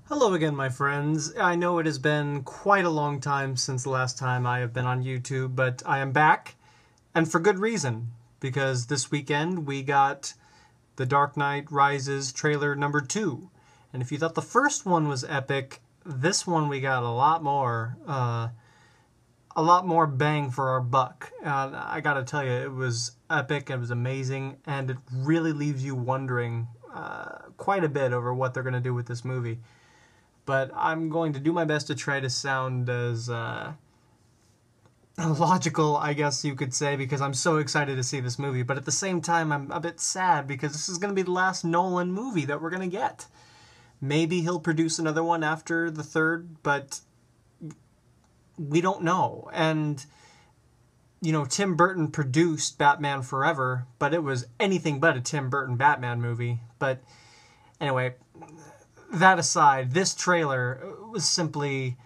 Hello again, my friends. I know it has been quite a long time since the last time I have been on YouTube, but I am back, and for good reason, because this weekend we got The Dark Knight Rises trailer number 2. And if you thought the first one was epic, this one we got a lot more bang for our buck. I gotta tell you, it was epic, it was amazing, and it really leaves you wondering quite a bit over what they're going to do with this movie. But I'm going to do my best to try to sound as logical, I guess you could say, because I'm so excited to see this movie. But at the same time, I'm a bit sad because this is going to be the last Nolan movie that we're going to get. Maybe he'll produce another one after the third, but we don't know. And, you know, Tim Burton produced Batman Forever, but it was anything but a Tim Burton Batman movie. But anyway, that aside, this trailer was simply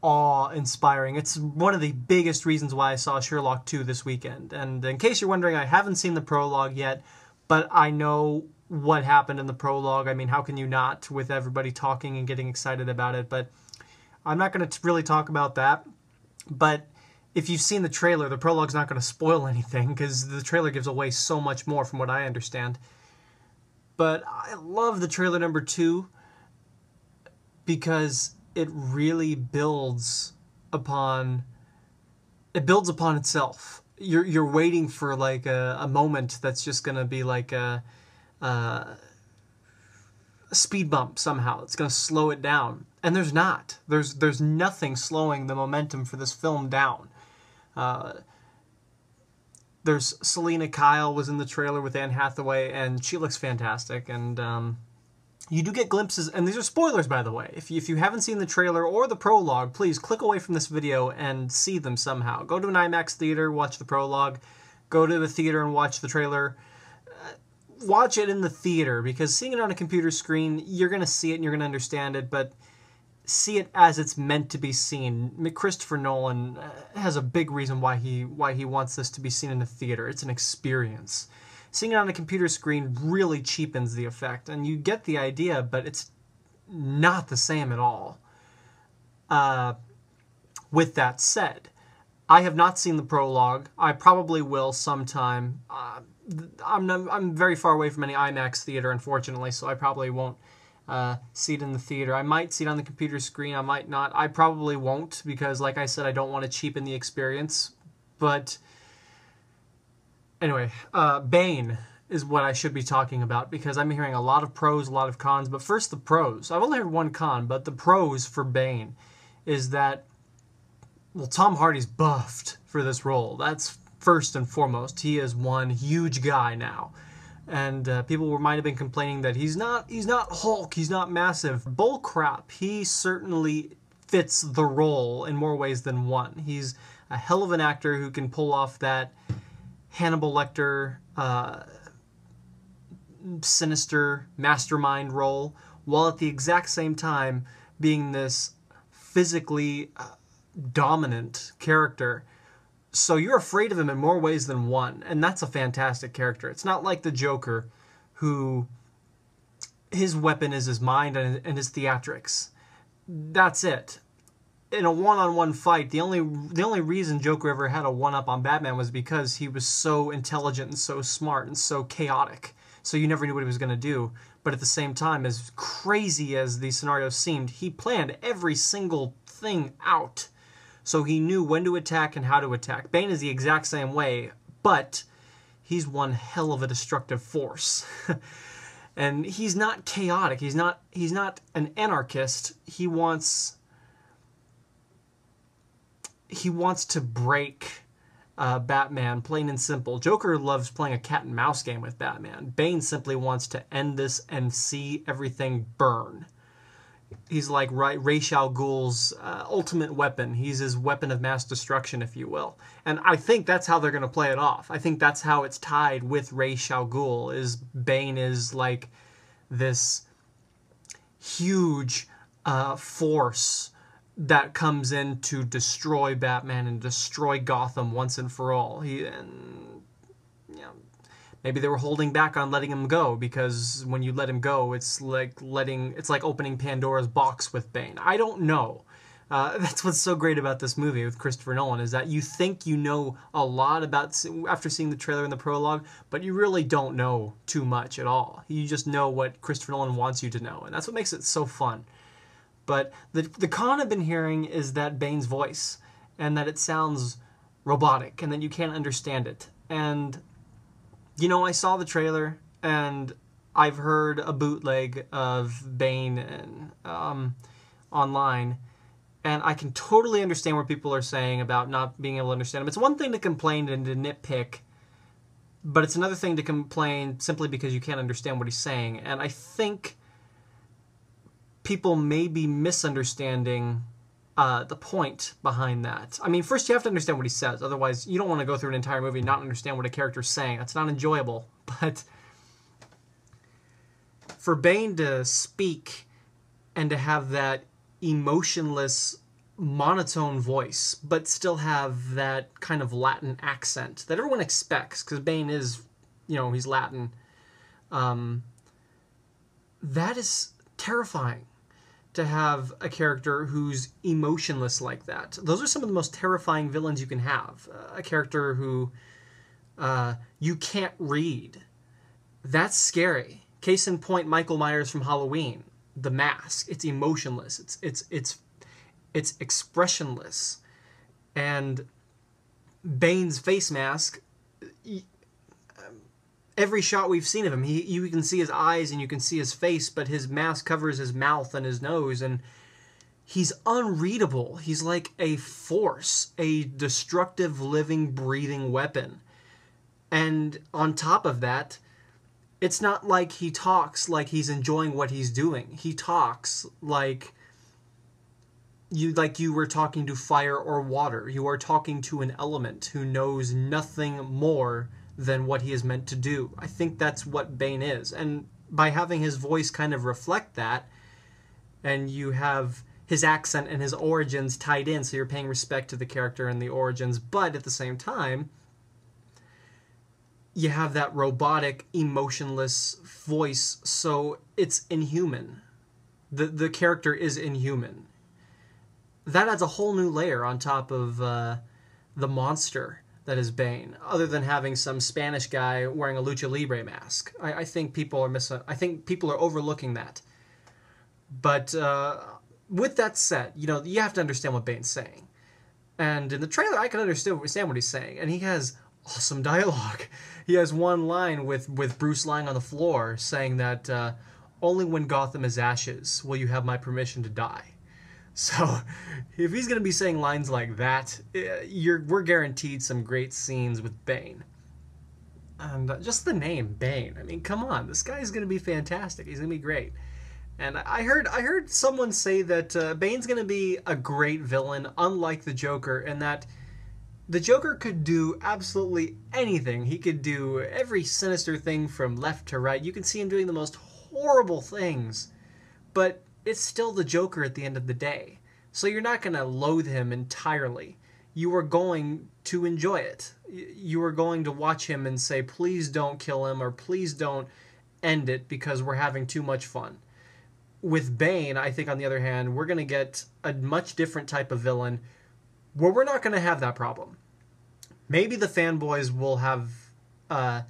awe-inspiring. It's one of the biggest reasons why I saw Sherlock 2 this weekend. And in case you're wondering, I haven't seen the prologue yet, but I know what happened in the prologue. I mean, how can you not, with everybody talking and getting excited about it? But I'm not going to really talk about that. But if you've seen the trailer, the prologue's not going to spoil anything, because the trailer gives away so much more from what I understand. But I love the trailer number 2, because it really builds upon itself. You're waiting for like a moment that's just gonna be like a speed bump somehow. It's gonna slow it down, and there's not. There's nothing slowing the momentum for this film down. There's Selena Kyle was in the trailer with Anne Hathaway, and she looks fantastic. And you do get glimpses, and these are spoilers, by the way. If you haven't seen the trailer or the prologue, please click away from this video and see them somehow. Go to an IMAX theater, watch the prologue. Go to the theater and watch the trailer. Watch it in the theater, because seeing it on a computer screen, you're going to see it and you're going to understand it, but see it as it's meant to be seen. Christopher Nolan has a big reason why he wants this to be seen in the theater. It's an experience. Seeing it on a computer screen really cheapens the effect, and you get the idea, but it's not the same at all. With that said, I have not seen the prologue. I probably will sometime. I'm very far away from any IMAX theater, unfortunately, so I probably won't see it in the theater. I might see it on the computer screen. I might not. I probably won't, because, like I said, I don't want to cheapen the experience. But anyway, Bane is what I should be talking about, because I'm hearing a lot of pros, a lot of cons. But first, the pros. I've only heard one con, but the pros for Bane is that, well, Tom Hardy's buffed for this role. That's first and foremost. He is one huge guy now. And people might have been complaining that he's not Hulk, he's not massive. Bull crap. He certainly fits the role in more ways than one. He's a hell of an actor who can pull off that Hannibal Lecter sinister mastermind role, while at the exact same time being this physically dominant character. So you're afraid of him in more ways than one, and that's a fantastic character. It's not like the Joker, who his weapon is his mind and his theatrics. That's it. In a one-on-one fight, the only reason Joker ever had a one-up on Batman was because he was so intelligent and so smart and so chaotic. So you never knew what he was going to do. But at the same time, as crazy as these scenarios seemed, he planned every single thing out. So he knew when to attack and how to attack. Bane is the exact same way, but he's one hell of a destructive force. And he's not chaotic. He's not an anarchist. He wants to break Batman, plain and simple. Joker loves playing a cat and mouse game with Batman. Bane simply wants to end this and see everything burn. He's like Ra's al Ghul's ultimate weapon. He's his weapon of mass destruction, if you will. And I think that's how they're going to play it off. I think that's how it's tied with Ra's al Ghul, is Bane is like this huge force that comes in to destroy Batman and destroy Gotham once and for all. Maybe they were holding back on letting him go because when you let him go, it's like opening Pandora's box with Bane. I don't know. That's what's so great about this movie with Christopher Nolan, is that you think you know a lot about after seeing the trailer and the prologue, but you really don't know too much at all. You just know what Christopher Nolan wants you to know, and that's what makes it so fun. But the con I've been hearing is that Bane's voice, and that it sounds robotic, and that you can't understand it. And, you know, I saw the trailer, and I've heard a bootleg of Bane online, and I can totally understand what people are saying about not being able to understand him. It's one thing to complain and to nitpick, but it's another thing to complain simply because you can't understand what he's saying. And I think people may be misunderstanding the point behind that. I mean, first you have to understand what he says. Otherwise, you don't want to go through an entire movie and not understand what a character's saying. That's not enjoyable. But for Bane to speak and to have that emotionless, monotone voice, but still have that kind of Latin accent that everyone expects, because Bane is, you know, he's Latin, that is terrifying. To have a character who's emotionless like that. Those are some of the most terrifying villains you can have. A character who you can't read. That's scary. Case in point, Michael Myers from Halloween. The Mask. It's emotionless. It's expressionless. And Bane's face mask, every shot we've seen of him, you can see his eyes and you can see his face, but his mask covers his mouth and his nose, and he's unreadable. He's like a force, a destructive, living, breathing weapon. And on top of that, it's not like he talks like he's enjoying what he's doing. He talks like you were talking to fire or water. You are talking to an element who knows nothing more than what he is meant to do. I think that's what Bane is. And by having his voice kind of reflect that, and you have his accent and his origins tied in, so you're paying respect to the character and the origins, but at the same time, you have that robotic, emotionless voice, so it's inhuman. The character is inhuman. That adds a whole new layer on top of the monster that is Bane, other than having some Spanish guy wearing a lucha libre mask. I think people are overlooking that. But with that said, you know, you have to understand what Bane's saying. And in the trailer, I can understand what he's saying, and he has awesome dialogue. He has one line with Bruce lying on the floor saying that only when Gotham is ashes will you have my permission to die. So, if he's going to be saying lines like that, we're guaranteed some great scenes with Bane. And just the name, Bane. I mean, come on. This guy is going to be fantastic. He's going to be great. And I heard someone say that Bane's going to be a great villain, unlike the Joker, and that the Joker could do absolutely anything. He could do every sinister thing from left to right. You can see him doing the most horrible things. But it's still the Joker at the end of the day. So you're not going to loathe him entirely. You are going to enjoy it. You are going to watch him and say, please don't kill him, or please don't end it because we're having too much fun. With Bane, I think, on the other hand, we're going to get a much different type of villain where we're not going to have that problem. Maybe the fanboys will have an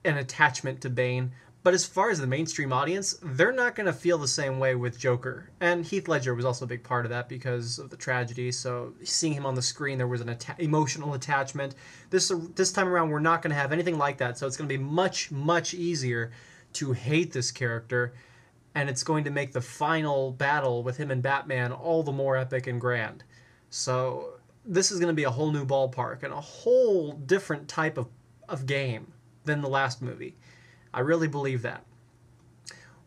attachment to Bane, but as far as the mainstream audience, they're not going to feel the same way with Joker. And Heath Ledger was also a big part of that because of the tragedy. So seeing him on the screen, there was an emotional attachment. This time around, we're not going to have anything like that. So it's going to be much, much easier to hate this character. And it's going to make the final battle with him and Batman all the more epic and grand. So this is going to be a whole new ballpark and a whole different type of game than the last movie. I really believe that.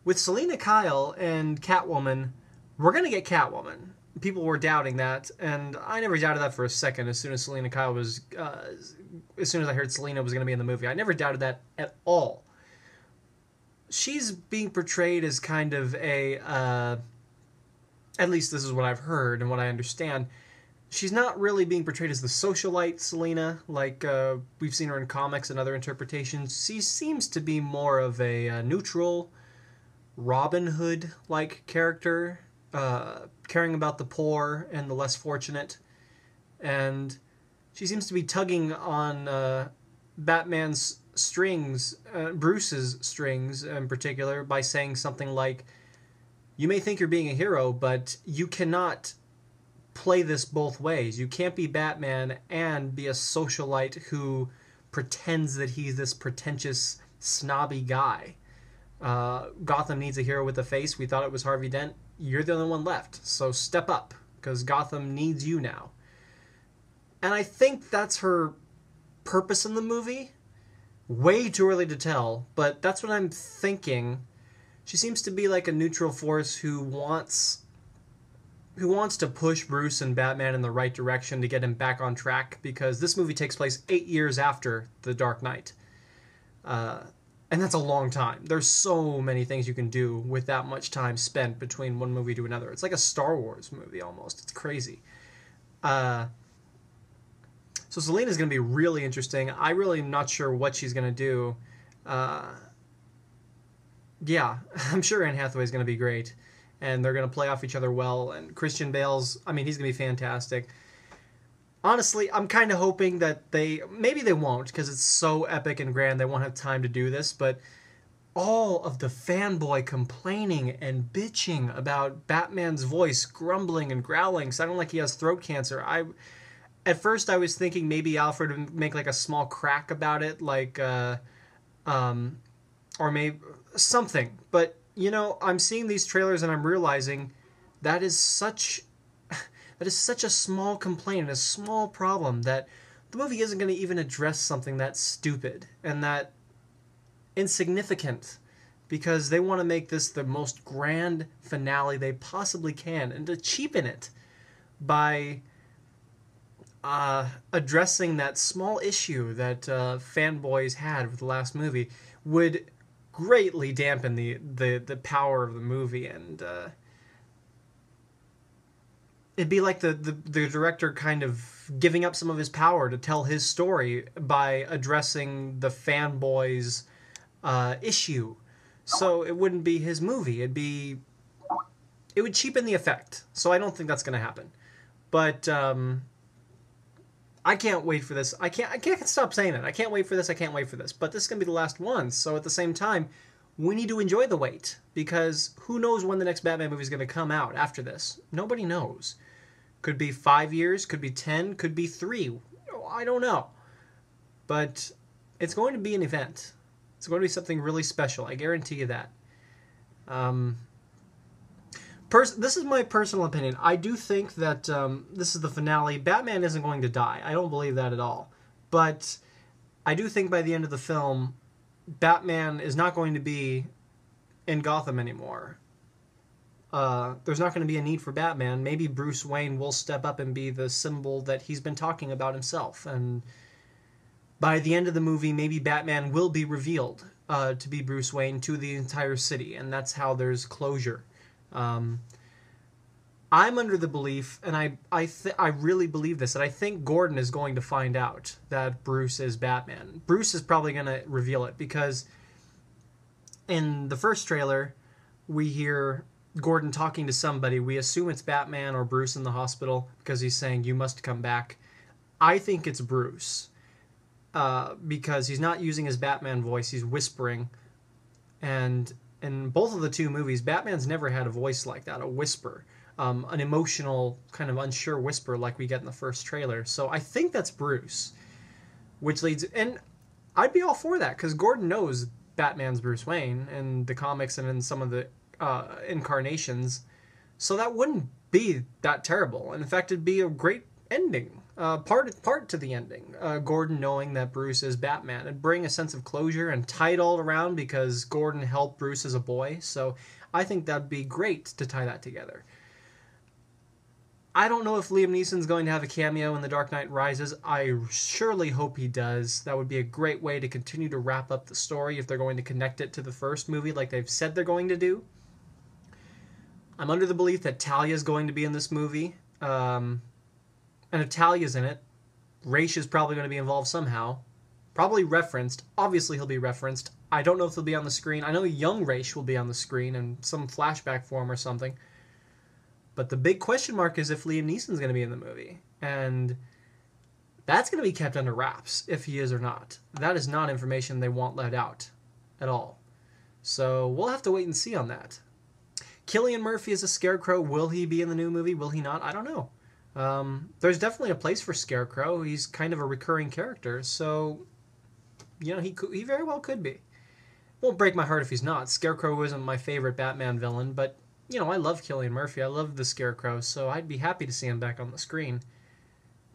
With Selina Kyle and Catwoman, we're going to get Catwoman. People were doubting that, and I never doubted that for a second as soon as Selina Kyle was... as soon as I heard Selina was going to be in the movie. I never doubted that at all. She's being portrayed as kind of a... at least this is what I've heard and what I understand. she's not really being portrayed as the socialite Selina, like we've seen her in comics and other interpretations. She seems to be more of a neutral, Robin Hood-like character, caring about the poor and the less fortunate. And she seems to be tugging on Batman's strings, Bruce's strings in particular, by saying something like, you may think you're being a hero, but you cannot play this both ways. You can't be Batman and be a socialite who pretends that he's this pretentious, snobby guy. Gotham needs a hero with a face. We thought it was Harvey Dent. You're the only one left, so step up, because Gotham needs you now. And I think that's her purpose in the movie. Way too early to tell, but that's what I'm thinking. She seems to be like a neutral force who wants to push Bruce and Batman in the right direction to get him back on track, because this movie takes place 8 years after The Dark Knight. And that's a long time. There's so many things you can do with that much time spent between one movie to another. It's like a Star Wars movie almost. It's crazy. So Selina's going to be really interesting. I really am not sure what she's going to do. Yeah, I'm sure Anne Hathaway's going to be great. And they're going to play off each other well. And Christian Bale's, I mean, he's going to be fantastic. Honestly, I'm kind of hoping that maybe they won't, because it's so epic and grand, they won't have time to do this, but all of the fanboy complaining and bitching about Batman's voice, grumbling and growling, sounding like he has throat cancer. At first I was thinking maybe Alfred would make like a small crack about it, like, or maybe something. But, you know, I'm seeing these trailers and I'm realizing that is such a small complaint, a small problem, that the movie isn't going to even address something that stupid and that insignificant, because they want to make this the most grand finale they possibly can, and to cheapen it by addressing that small issue that fanboys had with the last movie would greatly dampen the power of the movie, and it'd be like the director kind of giving up some of his power to tell his story by addressing the fanboys' issue. So it wouldn't be his movie. It would cheapen the effect. So I don't think that's going to happen. But I can't wait for this. I can't stop saying it. I can't wait for this. I can't wait for this. But this is going to be the last one. So at the same time, we need to enjoy the wait, because who knows when the next Batman movie is going to come out after this? Nobody knows. Could be 5 years, could be 10, could be 3. I don't know. But it's going to be an event. It's going to be something really special. I guarantee you that. This is my personal opinion. I do think that this is the finale. Batman isn't going to die. I don't believe that at all. But I do think by the end of the film, Batman is not going to be in Gotham anymore. There's not going to be a need for Batman. Maybe Bruce Wayne will step up and be the symbol that he's been talking about himself. And by the end of the movie, maybe Batman will be revealed to be Bruce Wayne to the entire city. And that's how there's closure. I'm under the belief, and I really believe this, that I think Gordon is going to find out that Bruce is Batman. Bruce is probably going to reveal it, because in the first trailer, we hear Gordon talking to somebody. We assume it's Batman or Bruce in the hospital, because he's saying, "You must come back." I think it's Bruce, because he's not using his Batman voice. He's whispering, and in both of the two movies, Batman's never had a voice like that, a whisper. An emotional, kind of unsure whisper like we get in the first trailer. So I think that's Bruce, which leads... And I'd be all for that, because Gordon knows Batman's Bruce Wayne in the comics and in some of the incarnations. So that wouldn't be that terrible. And in fact, it'd be a great ending. Part to the ending. Gordon knowing that Bruce is Batman. It'd bring a sense of closure and tie it all around, because Gordon helped Bruce as a boy. So I think that'd be great to tie that together. I don't know if Liam Neeson's going to have a cameo in The Dark Knight Rises. I surely hope he does. That would be a great way to continue to wrap up the story if they're going to connect it to the first movie like they've said they're going to do. I'm under the belief that Talia's going to be in this movie. And And if Talia's in it, Raish is probably going to be involved somehow. Probably referenced. Obviously he'll be referenced. I don't know if he'll be on the screen. I know young Raish will be on the screen in some flashback form or something. But the big question mark is if Liam Neeson's going to be in the movie. And that's going to be kept under wraps, if he is or not. That is not information they want let out at all. So we'll have to wait and see on that. Cillian Murphy is a Scarecrow. Will he be in the new movie? Will he not? I don't know. There's definitely a place for Scarecrow. He's kind of a recurring character, so he very well could be. Won't break my heart if he's not. Scarecrow isn't my favorite Batman villain, but I love Cillian Murphy. I love the Scarecrow, so I'd be happy to see him back on the screen.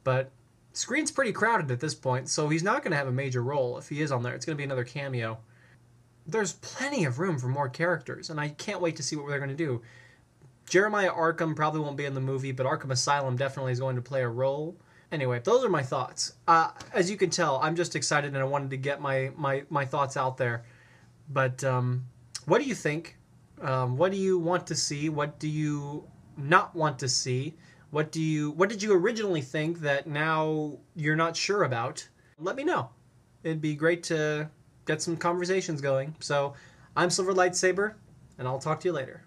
But the screen's pretty crowded at this point, so he's not going to have a major role. If he is on there, it's going to be another cameo. There's plenty of room for more characters, and I can't wait to see what they're going to do. Jeremiah Arkham probably won't be in the movie, but Arkham Asylum definitely is going to play a role. Anyway, those are my thoughts. As you can tell, I'm just excited and I wanted to get my thoughts out there. But what do you think? What do you want to see? What do you not want to see? What did you originally think that now you're not sure about? Let me know. It'd be great to get some conversations going. So I'm Silver Lightsaber, and I'll talk to you later.